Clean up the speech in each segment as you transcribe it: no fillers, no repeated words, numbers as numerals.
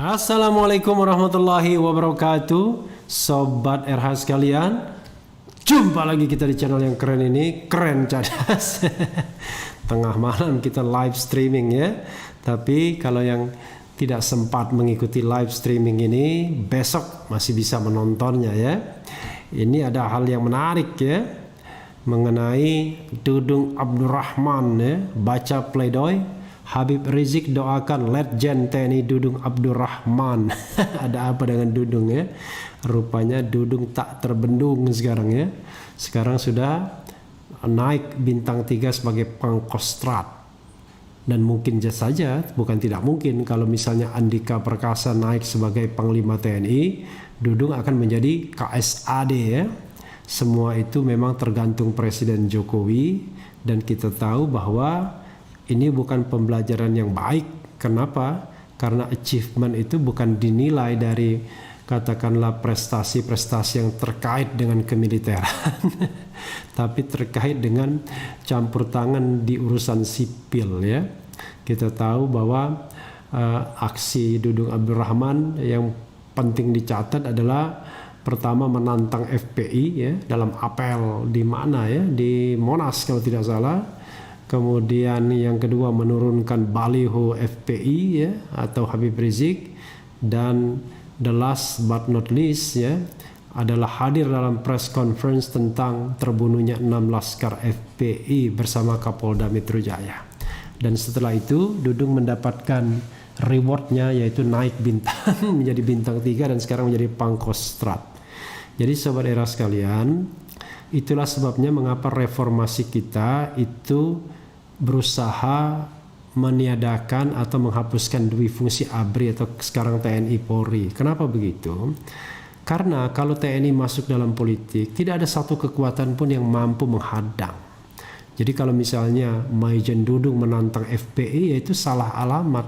Assalamualaikum warahmatullahi wabarakatuh, Sobat RH sekalian. Jumpa lagi kita di channel yang keren ini, Keren Cadas. Tengah malam kita live streaming ya. Tapi kalau yang tidak sempat mengikuti live streaming ini, besok masih bisa menontonnya ya. Ini ada hal yang menarik ya, mengenai Dudung Abdurrahman ya, baca pledoi. Habib Rizik doakan Letjen TNI Dudung Abdurrahman. Ada apa dengan Dudung ya? Rupanya Dudung tak terbendung sekarang ya. Sekarang sudah naik bintang 3 sebagai Pangkostrat. Dan mungkin saja, bukan tidak mungkin, kalau misalnya Andika Perkasa naik sebagai Panglima TNI, Dudung akan menjadi KSAD ya. Semua itu memang tergantung Presiden Jokowi. Dan kita tahu bahwa ini bukan pembelajaran yang baik. Kenapa? Karena achievement itu bukan dinilai dari katakanlah prestasi-prestasi yang terkait dengan kemiliteran, tapi terkait dengan campur tangan di urusan sipil ya. Kita tahu bahwa aksi Dudung Abdurrahman yang penting dicatat adalah pertama menantang FPI ya dalam apel di mana ya, di Monas kalau tidak salah. Kemudian yang kedua menurunkan baliho FPI ya atau Habib Rizik, dan the last but not least ya adalah hadir dalam press conference tentang terbunuhnya 6 laskar FPI bersama Kapolda Metro Jaya. Dan setelah itu Dudung mendapatkan rewardnya, yaitu naik bintang menjadi bintang 3 dan sekarang menjadi Pangkostrat. Jadi Sobat Era sekalian, itulah sebabnya mengapa reformasi kita itu berusaha meniadakan atau menghapuskan dui fungsi ABRI atau sekarang TNI Polri. Kenapa begitu? Karena kalau TNI masuk dalam politik, tidak ada satu kekuatan pun yang mampu menghadang. Jadi kalau misalnya Maijen Dudung menantang FPI, yaitu salah alamat.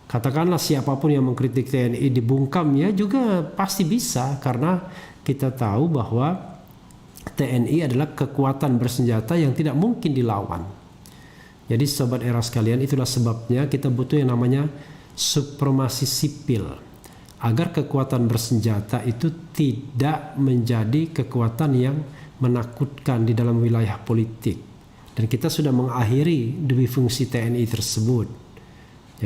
Katakanlah siapapun yang mengkritik TNI dibungkam ya juga pasti bisa, karena kita tahu bahwa TNI adalah kekuatan bersenjata yang tidak mungkin dilawan. Jadi Sobat Era sekalian, itulah sebabnya kita butuh yang namanya supremasi sipil, agar kekuatan bersenjata itu tidak menjadi kekuatan yang menakutkan di dalam wilayah politik. Dan kita sudah mengakhiri dui fungsi TNI tersebut.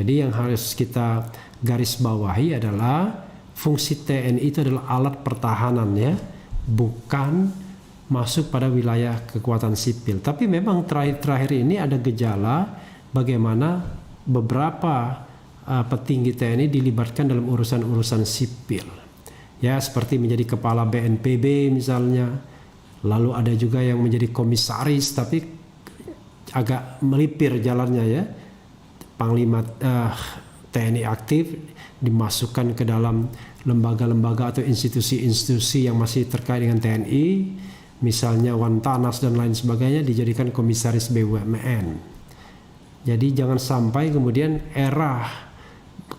Jadi yang harus kita garis bawahi adalah fungsi TNI itu adalah alat pertahanan ya, bukan masuk pada wilayah kekuatan sipil. Tapi memang terakhir-terakhir ini ada gejala bagaimana beberapa petinggi TNI dilibatkan dalam urusan-urusan sipil. Ya, seperti menjadi kepala BNPB misalnya. Lalu ada juga yang menjadi komisaris tapi agak melipir jalannya ya. Panglima TNI aktif dimasukkan ke dalam lembaga-lembaga atau institusi-institusi yang masih terkait dengan TNI. Misalnya Wantanas dan lain sebagainya dijadikan komisaris BUMN. Jadi jangan sampai kemudian era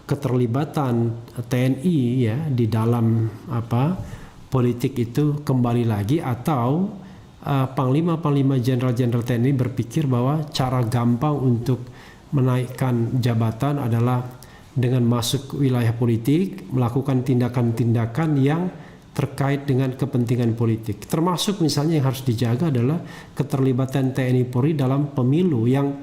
keterlibatan TNI ya di dalam politik itu kembali lagi, atau panglima-panglima jenderal-jenderal TNI berpikir bahwa cara gampang untuk menaikkan jabatan adalah dengan masuk ke wilayah politik, melakukan tindakan-tindakan yang terkait dengan kepentingan politik. Termasuk misalnya yang harus dijaga adalah keterlibatan TNI Polri dalam pemilu yang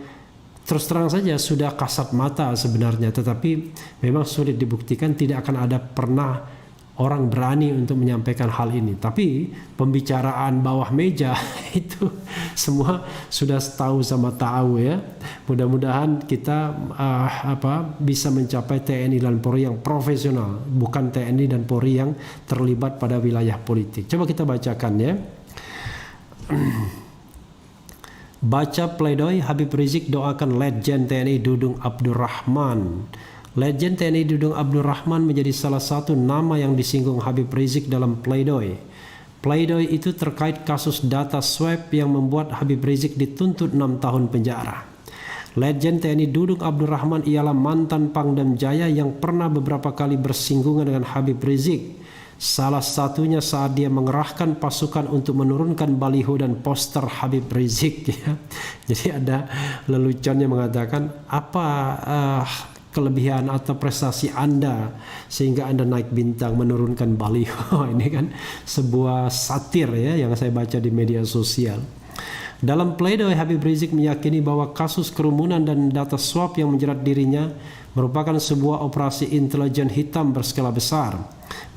terus terang saja sudah kasat mata sebenarnya, tetapi memang sulit dibuktikan. Tidak akan ada pernah orang berani untuk menyampaikan hal ini. Tapi pembicaraan bawah meja itu semua sudah tahu sama tahu ya. Mudah-mudahan kita bisa mencapai TNI dan Polri yang profesional, bukan TNI dan Polri yang terlibat pada wilayah politik. Coba kita bacakan ya. Baca pledoi Habib Rizik doakan Letjen TNI Dudung Abdurrahman. Letjen TNI Dudung Abdurrahman menjadi salah satu nama yang disinggung Habib Rizik dalam pledoi. Pledoi itu terkait kasus data swab yang membuat Habib Rizik dituntut 6 tahun penjara. Letjen TNI Dudung Abdurrahman ialah mantan Pangdam Jaya yang pernah beberapa kali bersinggungan dengan Habib Rizik. Salah satunya saat dia mengerahkan pasukan untuk menurunkan baliho dan poster Habib Rizik ya. Jadi ada leluconnya mengatakan apa kelebihan atau prestasi Anda sehingga Anda naik bintang menurunkan baliho. Ini kan sebuah satir ya yang saya baca di media sosial. Dalam pledoi, Habib Rizik meyakini bahwa kasus kerumunan dan data swab yang menjerat dirinya merupakan sebuah operasi intelijen hitam berskala besar.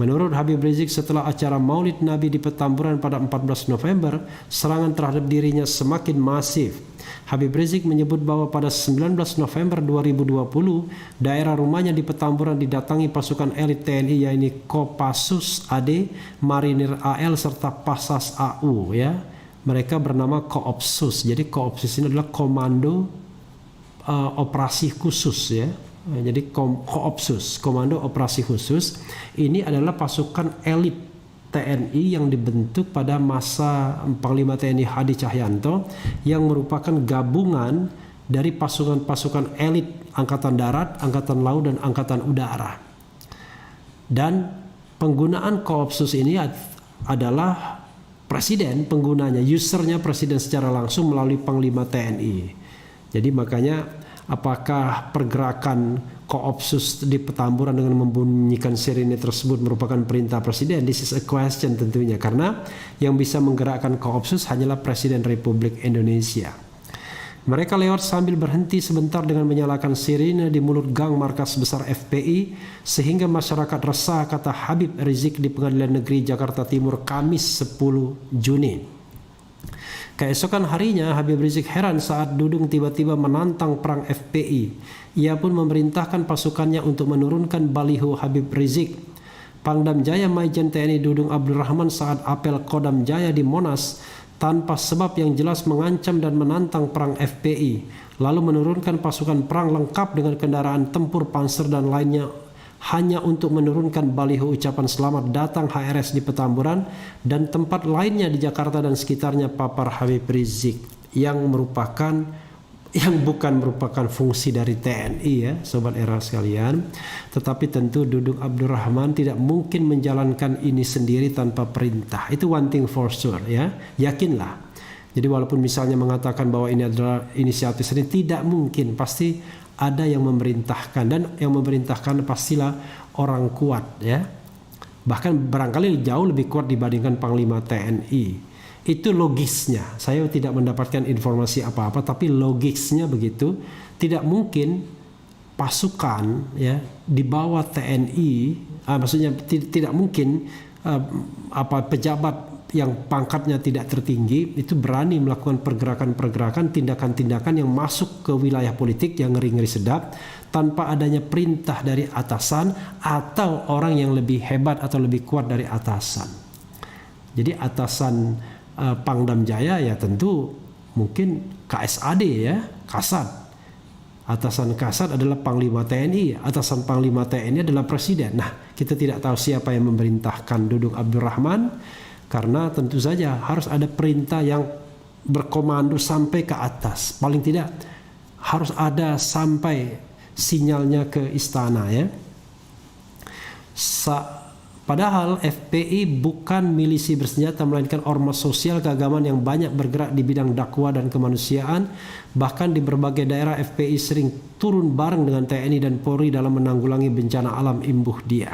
Menurut Habib Rizik, setelah acara Maulid Nabi di Petamburan pada 14 November, serangan terhadap dirinya semakin masif. Habib Rizik menyebut bahwa pada 19 November 2020, daerah rumahnya di Petamburan didatangi pasukan elit TNI yaitu Kopassus AD, Marinir AL serta Pasas AU ya. Mereka bernama Koopsus. Jadi Koopsus ini adalah komando operasi khusus ya. Jadi Koopsus, komando operasi khusus, ini adalah pasukan elit TNI yang dibentuk pada masa Panglima TNI Hadi Cahyanto yang merupakan gabungan dari pasukan-pasukan elit Angkatan Darat, Angkatan Laut, dan Angkatan Udara. Dan penggunaan Koopsus ini adalah presiden penggunanya, usernya presiden secara langsung melalui Panglima TNI. Jadi makanya apakah pergerakan Koopsus di Petamburan dengan membunyikan sirine tersebut merupakan perintah presiden? This is a question tentunya, karena yang bisa menggerakkan Koopsus hanyalah Presiden Republik Indonesia. Mereka lewat sambil berhenti sebentar dengan menyalakan sirine di mulut gang markas besar FPI sehingga masyarakat resah, kata Habib Rizik di Pengadilan Negeri Jakarta Timur Kamis 10 Juni. Keesokan harinya Habib Rizik heran saat Dudung tiba-tiba menantang perang FPI. Ia pun memerintahkan pasukannya untuk menurunkan baliho Habib Rizik. Pangdam Jaya Majen TNI Dudung Abdurrahman saat apel Kodam Jaya di Monas tanpa sebab yang jelas mengancam dan menantang perang FPI, lalu menurunkan pasukan perang lengkap dengan kendaraan tempur panser dan lainnya hanya untuk menurunkan baliho ucapan selamat datang HRS di Petamburan dan tempat lainnya di Jakarta dan sekitarnya, papar Habib Rizik, yang bukan merupakan fungsi dari TNI ya, sobat era sekalian. Tetapi tentu Dudung Abdurrahman tidak mungkin menjalankan ini sendiri tanpa perintah. Itu one thing for sure ya, yakinlah. Jadi walaupun misalnya mengatakan bahwa ini adalah inisiatif sendiri, tidak mungkin, pasti ada yang memerintahkan, dan yang memerintahkan pastilah orang kuat ya. Bahkan barangkali jauh lebih kuat dibandingkan Panglima TNI. Itu logisnya. Saya tidak mendapatkan informasi apa-apa, tapi logisnya begitu. Tidak mungkin pasukan ya di bawah TNI, maksudnya tidak mungkin pejabat yang pangkatnya tidak tertinggi itu berani melakukan pergerakan-pergerakan, tindakan-tindakan yang masuk ke wilayah politik yang ngeri-ngeri sedap tanpa adanya perintah dari atasan atau orang yang lebih hebat atau lebih kuat dari atasan. Jadi atasan Pangdam Jaya ya tentu mungkin KSAD ya, Kasat. Atasan Kasat adalah Panglima TNI, atasan Panglima TNI adalah Presiden. Nah, kita tidak tahu siapa yang memerintahkan Dudung Abdurrahman, karena tentu saja harus ada perintah yang berkomando sampai ke atas. Paling tidak harus ada sampai sinyalnya ke istana ya. Padahal FPI bukan milisi bersenjata, melainkan ormas sosial keagamaan yang banyak bergerak di bidang dakwah dan kemanusiaan. Bahkan di berbagai daerah FPI sering turun bareng dengan TNI dan Polri dalam menanggulangi bencana alam imbuh dia.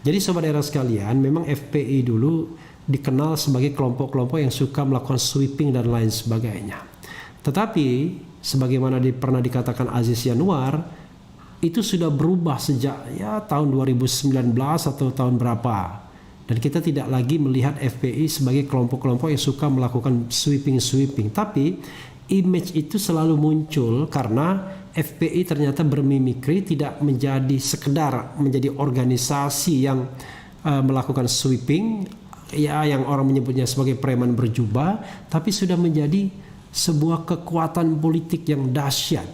Jadi sobat era sekalian, memang FPI dulu dikenal sebagai kelompok-kelompok yang suka melakukan sweeping dan lain sebagainya. Tetapi sebagaimana pernah dikatakan Aziz Yanuar, itu sudah berubah sejak ya tahun 2019 atau tahun berapa. Dan kita tidak lagi melihat FPI sebagai kelompok-kelompok yang suka melakukan sweeping-sweeping. Tapi image itu selalu muncul karena FPI ternyata bermimikri, tidak menjadi sekedar menjadi organisasi yang melakukan sweeping, ya yang orang menyebutnya sebagai preman berjubah, tapi sudah menjadi sebuah kekuatan politik yang dahsyat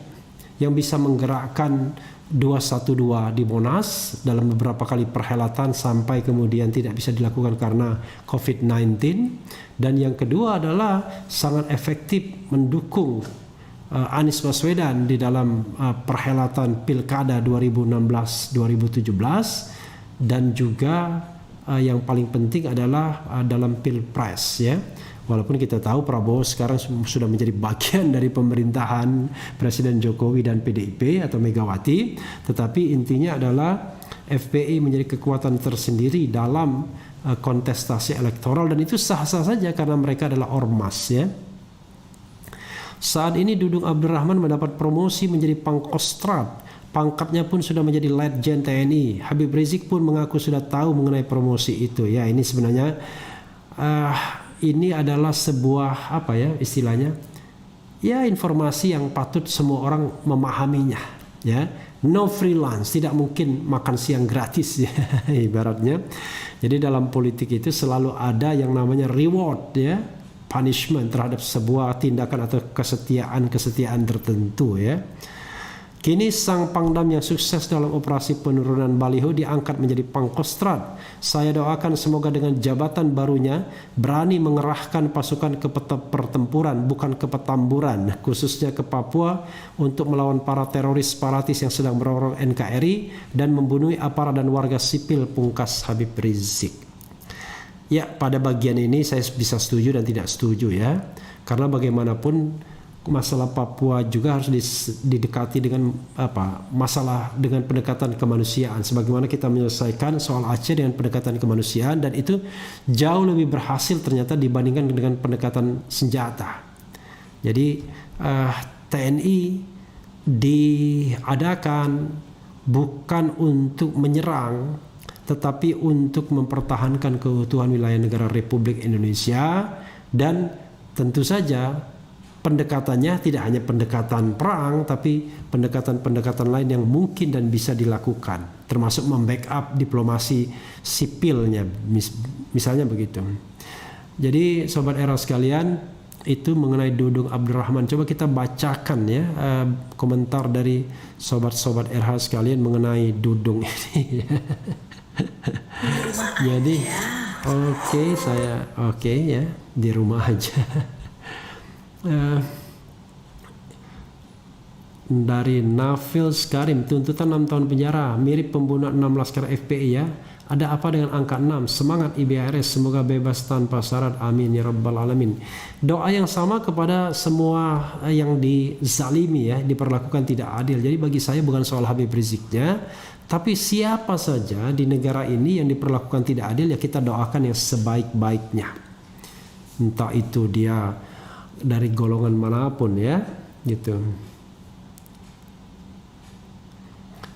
yang bisa menggerakkan 212 di Monas dalam beberapa kali perhelatan sampai kemudian tidak bisa dilakukan karena COVID-19. Dan yang kedua adalah sangat efektif mendukung Anies Baswedan di dalam perhelatan Pilkada 2016-2017, dan juga yang paling penting adalah dalam Pilpres ya. Walaupun kita tahu Prabowo sekarang sudah menjadi bagian dari pemerintahan Presiden Jokowi dan PDIP atau Megawati, tetapi intinya adalah FPI menjadi kekuatan tersendiri dalam kontestasi elektoral, dan itu sah-sah saja karena mereka adalah ormas ya. Saat ini Dudung Abdurrahman mendapat promosi menjadi Pangkostrat. Pangkatnya pun sudah menjadi Letjen TNI. Habib Rizik pun mengaku sudah tahu mengenai promosi itu. Ya, ini sebenarnya ini adalah sebuah apa ya istilahnya? Ya, informasi yang patut semua orang memahaminya. Ya, no freelance, tidak mungkin makan siang gratis ya ibaratnya. Jadi dalam politik itu selalu ada yang namanya reward ya, punishment terhadap sebuah tindakan atau kesetiaan tertentu ya. Kini sang Pangdam yang sukses dalam operasi penurunan baliho diangkat menjadi Pangkostrat. Saya doakan semoga dengan jabatan barunya berani mengerahkan pasukan ke pertempuran, bukan ke petamburan, khususnya ke Papua untuk melawan para teroris separatis yang sedang merongrong NKRI dan membunuh aparat dan warga sipil, pungkas Habib Rizik. Ya, pada bagian ini saya bisa setuju dan tidak setuju ya. Karena bagaimanapun masalah Papua juga harus didekati dengan masalah dengan pendekatan kemanusiaan, sebagaimana kita menyelesaikan soal Aceh dengan pendekatan kemanusiaan, dan itu jauh lebih berhasil ternyata dibandingkan dengan pendekatan senjata. Jadi TNI diadakan bukan untuk menyerang, tetapi untuk mempertahankan keutuhan wilayah negara Republik Indonesia, dan tentu saja pendekatannya tidak hanya pendekatan perang, tapi pendekatan-pendekatan lain yang mungkin dan bisa dilakukan, termasuk membackup diplomasi sipilnya, misalnya begitu. Jadi sobat era sekalian, itu mengenai Dudung Abdurrahman. Coba kita bacakan ya komentar dari sobat-sobat era sekalian mengenai Dudung ini. Jadi oke ya, di rumah aja. Dari Nafil Skarim, tuntutan 6 tahun penjara mirip pembunuhan 6 laskar FPI ya. Ada apa dengan angka 6? Semangat IBRS, semoga bebas tanpa syarat, amin ya rabbal alamin. Doa yang sama kepada semua yang dizalimi ya, diperlakukan tidak adil. Jadi bagi saya bukan soal Habib Riziknya, tapi siapa saja di negara ini yang diperlakukan tidak adil, ya kita doakan yang sebaik-baiknya. Entah itu dia dari golongan manapun ya, gitu.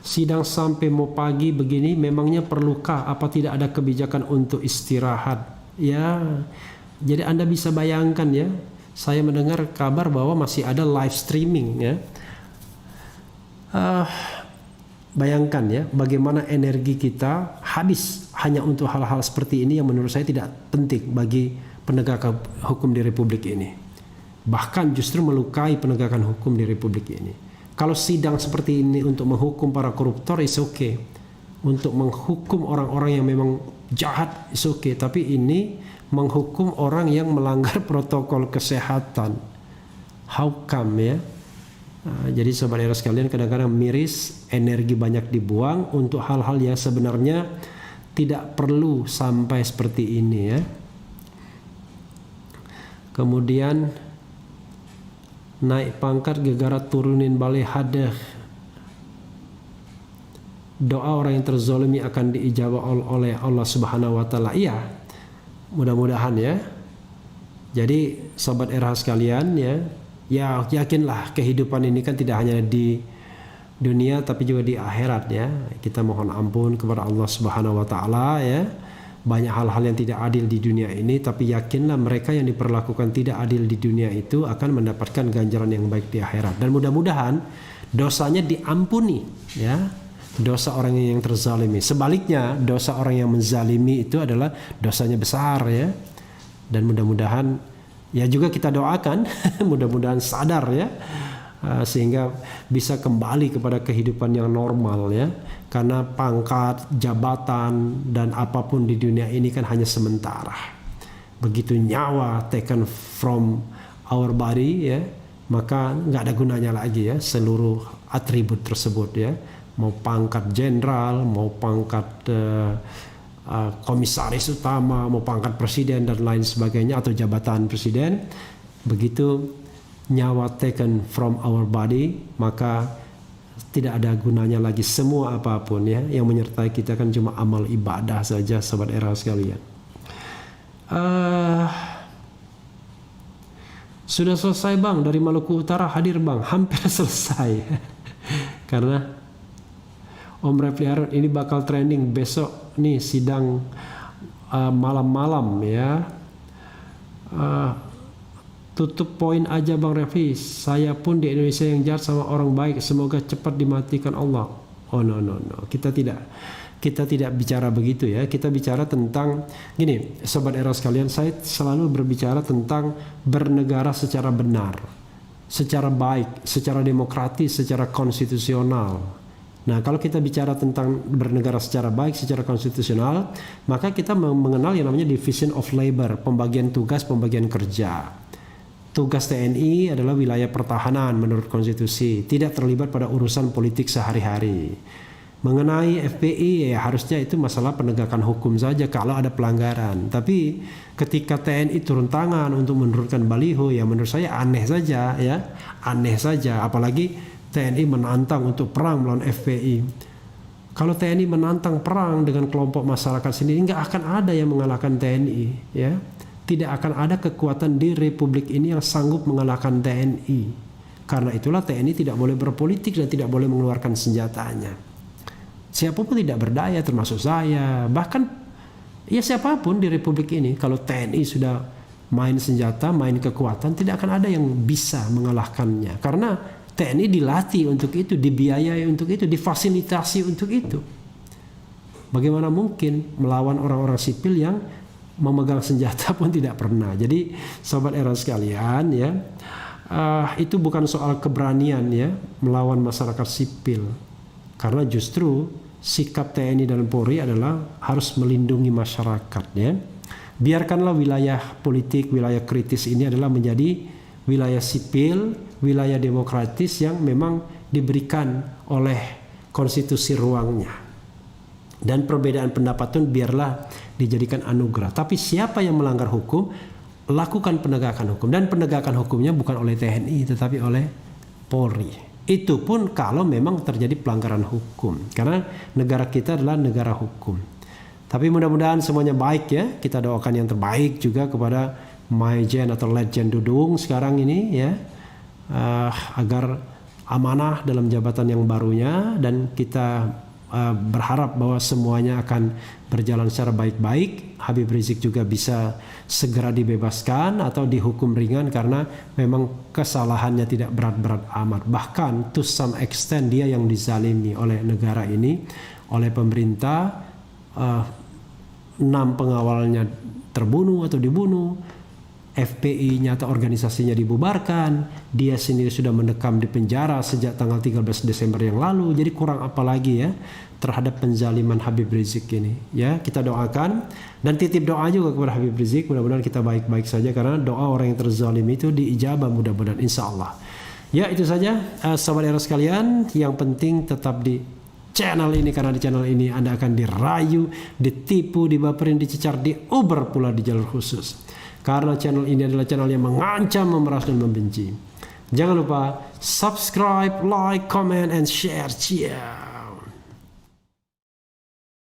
Sidang sampai mau pagi begini, memangnya perlukah? Apa tidak ada kebijakan untuk istirahat? Ya, jadi Anda bisa bayangkan ya. Saya mendengar kabar bahwa masih ada live streaming ya. Bayangkan ya, bagaimana energi kita habis hanya untuk hal-hal seperti ini yang menurut saya tidak penting bagi penegakan hukum di Republik ini. Bahkan justru melukai penegakan hukum di Republik ini. Kalau sidang seperti ini untuk menghukum para koruptor, is okay. Untuk menghukum orang-orang yang memang jahat, is okay. Tapi ini menghukum orang yang melanggar protokol kesehatan. How come ya? Jadi sobat era sekalian, kadang-kadang miris, energi banyak dibuang untuk hal-hal yang sebenarnya tidak perlu sampai seperti ini ya. Kemudian naik pangkat gegara turunin balai hadah. Doa orang yang terzolimi akan diijabah oleh Allah Subhanahu wa taala. Iya. Mudah-mudahan ya. Jadi sobat era sekalian ya, yakinlah kehidupan ini kan tidak hanya di dunia tapi juga di akhirat ya. Kita mohon ampun kepada Allah Subhanahu wa taala ya. Banyak hal-hal yang tidak adil di dunia ini, tapi yakinlah mereka yang diperlakukan tidak adil di dunia itu akan mendapatkan ganjaran yang baik di akhirat. Dan mudah-mudahan dosanya diampuni ya, dosa orang yang terzalimi. Sebaliknya, dosa orang yang menzalimi itu adalah dosanya besar ya. Dan mudah-mudahan ya juga kita doakan mudah-mudahan sadar ya, sehingga bisa kembali kepada kehidupan yang normal ya. Karena pangkat, jabatan, dan apapun di dunia ini kan hanya sementara. Begitu nyawa taken from our body ya, maka nggak ada gunanya lagi ya seluruh atribut tersebut ya. Mau pangkat jenderal, mau pangkat komisaris utama, mau pangkat presiden dan lain sebagainya atau jabatan presiden, begitu nyawa taken from our body, maka tidak ada gunanya lagi semua apapun ya. Yang menyertai kita kan cuma amal ibadah saja, sobat era sekalian. Sudah selesai bang, dari Maluku Utara hadir bang, hampir selesai. Karena Om Refli Harun ini bakal trending besok nih sidang malam-malam ya. Tutup poin aja bang Refli, saya pun di Indonesia yang jahat sama orang baik, semoga cepat dimatikan Allah. Oh no, kita tidak bicara begitu ya. Kita bicara tentang gini, sobat era sekalian, saya selalu berbicara tentang bernegara secara benar, secara baik, secara demokratis, secara konstitusional. Nah, kalau kita bicara tentang bernegara secara baik, secara konstitusional, maka kita mengenal yang namanya division of labor, pembagian tugas, pembagian kerja. Tugas TNI adalah wilayah pertahanan menurut konstitusi, tidak terlibat pada urusan politik sehari-hari. Mengenai FPI ya harusnya itu masalah penegakan hukum saja kalau ada pelanggaran. Tapi ketika TNI turun tangan untuk menurunkan baliho, ya menurut saya aneh saja ya, aneh saja. Apalagi TNI menantang untuk perang melawan FPI. Kalau TNI menantang perang dengan kelompok masyarakat sendiri, nggak akan ada yang mengalahkan TNI ya. Tidak akan ada kekuatan di Republik ini yang sanggup mengalahkan TNI. Karena itulah TNI tidak boleh berpolitik dan tidak boleh mengeluarkan senjatanya. Siapapun tidak berdaya, termasuk saya. Bahkan ya siapapun di Republik ini, kalau TNI sudah main senjata, main kekuatan, tidak akan ada yang bisa mengalahkannya. Karena TNI dilatih untuk itu, dibiayai untuk itu, difasilitasi untuk itu. Bagaimana mungkin melawan orang-orang sipil yang memegang senjata pun tidak pernah. Jadi sobat era sekalian ya, itu bukan soal keberanian ya melawan masyarakat sipil, karena justru sikap TNI dan Polri adalah harus melindungi masyarakat ya. Biarkanlah wilayah politik, wilayah kritis ini adalah menjadi wilayah sipil, wilayah demokratis yang memang diberikan oleh konstitusi ruangnya. Dan perbedaan pendapat pun biarlah dijadikan anugerah. Tapi siapa yang melanggar hukum, lakukan penegakan hukum. Dan penegakan hukumnya bukan oleh TNI, tetapi oleh Polri. Itu pun kalau memang terjadi pelanggaran hukum. Karena negara kita adalah negara hukum. Tapi mudah-mudahan semuanya baik ya. Kita doakan yang terbaik juga kepada Maijen atau Letjen Dudung sekarang ini ya. Agar amanah dalam jabatan yang barunya. Dan kita berharap bahwa semuanya akan berjalan secara baik-baik. Habib Rizik juga bisa segera dibebaskan atau dihukum ringan karena memang kesalahannya tidak berat-berat amat. Bahkan to some extent dia yang dizalimi oleh negara ini, oleh pemerintah. 6 pengawalnya terbunuh atau dibunuh, FPI-nya atau organisasinya dibubarkan, dia sendiri sudah mendekam di penjara sejak tanggal 13 Desember yang lalu. Jadi kurang apa lagi ya terhadap penzaliman Habib Rizik ini ya. Kita doakan dan titip doa juga kepada Habib Rizik, mudah-mudahan kita baik-baik saja karena doa orang yang terzalim itu diijabah mudah-mudahan insyaallah. Ya itu saja sahabat era sekalian, yang penting tetap di channel ini, karena di channel ini Anda akan dirayu, ditipu, dibaperin, dicecar, diuber pula di jalur khusus. Karena channel ini adalah channel yang mengancam, memeras, dan membenci. Jangan lupa subscribe, like, comment, and share. Cheers.